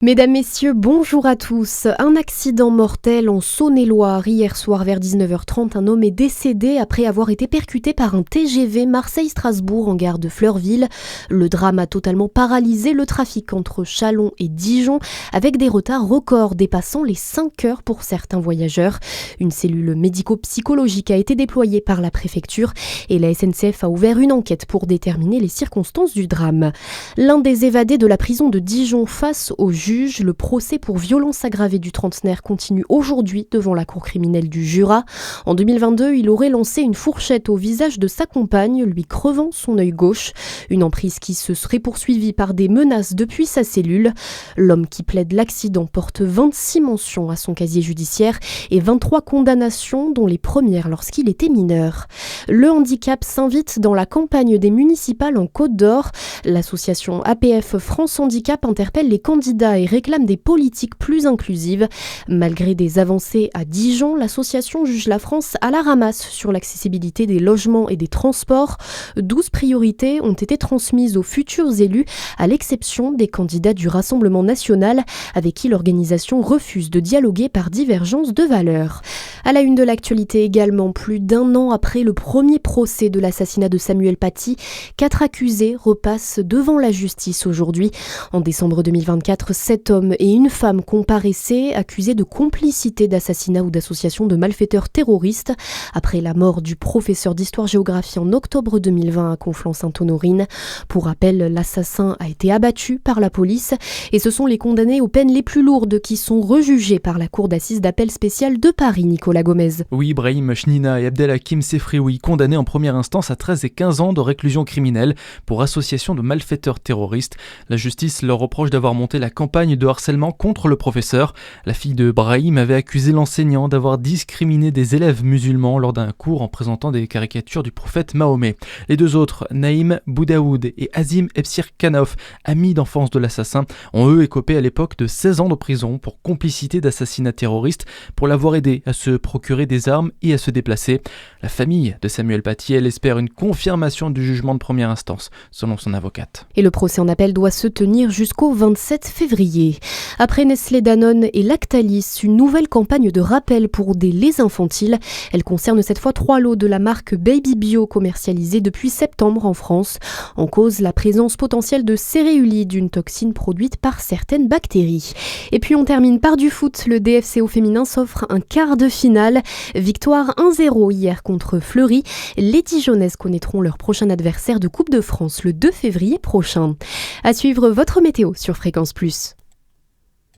Mesdames, Messieurs, bonjour à tous. Un accident mortel en Saône-et-Loire. Hier soir vers 19h30, un homme est décédé après avoir été percuté par un TGV Marseille-Strasbourg en gare de Fleurville. Le drame a totalement paralysé le trafic entre Châlons et Dijon, avec des retards records dépassant les 5 heures pour certains voyageurs. Une cellule médico-psychologique a été déployée par la préfecture et la SNCF a ouvert une enquête pour déterminer les circonstances du drame. L'un des évadés de la prison de Dijon face au juge. Le procès pour violence aggravée du trentenaire continue aujourd'hui devant la cour criminelle du Jura. En 2022, il aurait lancé une fourchette au visage de sa compagne, lui crevant son œil gauche. Une emprise qui se serait poursuivie par des menaces depuis sa cellule. L'homme qui plaide l'accident porte 26 mentions à son casier judiciaire et 23 condamnations, dont les premières lorsqu'il était mineur. Le handicap s'invite dans la campagne des municipales en Côte d'Or. L'association APF France Handicap interpelle les candidats et réclame des politiques plus inclusives. Malgré des avancées à Dijon, l'association juge la France à la ramasse sur l'accessibilité des logements et des transports. 12 priorités ont été transmises aux futurs élus, à l'exception des candidats du Rassemblement national, avec qui l'organisation refuse de dialoguer par divergence de valeurs. À la une de l'actualité également, plus d'un an après le premier procès de l'assassinat de Samuel Paty, 4 accusés repassent devant la justice aujourd'hui. En décembre 2024, 7 hommes et une femme comparaissaient, accusés de complicité d'assassinat ou d'association de malfaiteurs terroristes, après la mort du professeur d'histoire-géographie en octobre 2020 à Conflans-Sainte-Honorine. Pour rappel, l'assassin a été abattu par la police et ce sont les condamnés aux peines les plus lourdes qui sont rejugés par la Cour d'assises d'appel spéciale de Paris, Nicolas Gomez. Oui, Brahim Chnina et Abdelhakim Sefrioui, condamnés en première instance à 13 et 15 ans de réclusion criminelle pour association de malfaiteurs terroristes. La justice leur reproche d'avoir monté la campagne de harcèlement contre le professeur. La fille de Brahim avait accusé l'enseignant d'avoir discriminé des élèves musulmans lors d'un cours en présentant des caricatures du prophète Mahomet. Les deux autres, Naïm Boudaoud et Azim Ebsirkanov, amis d'enfance de l'assassin, ont eux écopé à l'époque de 16 ans de prison pour complicité d'assassinat terroriste pour l'avoir aidé à se procurer des armes et à se déplacer. La famille de Samuel Paty, elle espère une confirmation du jugement de première instance, selon son avocate. Et le procès en appel doit se tenir jusqu'au 27 février. Après Nestlé Danone et Lactalis, une nouvelle campagne de rappel pour des laits infantiles. Elle concerne cette fois 3 lots de la marque Baby Bio commercialisés depuis septembre en France. En cause, la présence potentielle de céréulide, une toxine produite par certaines bactéries. Et puis on termine par du foot. Le DFCO féminin s'offre un quart de finale. Victoire 1-0 hier contre Fleury. Les Dijonnaises connaîtront leur prochain adversaire de Coupe de France le 2 février prochain. À suivre votre météo sur Fréquence Plus.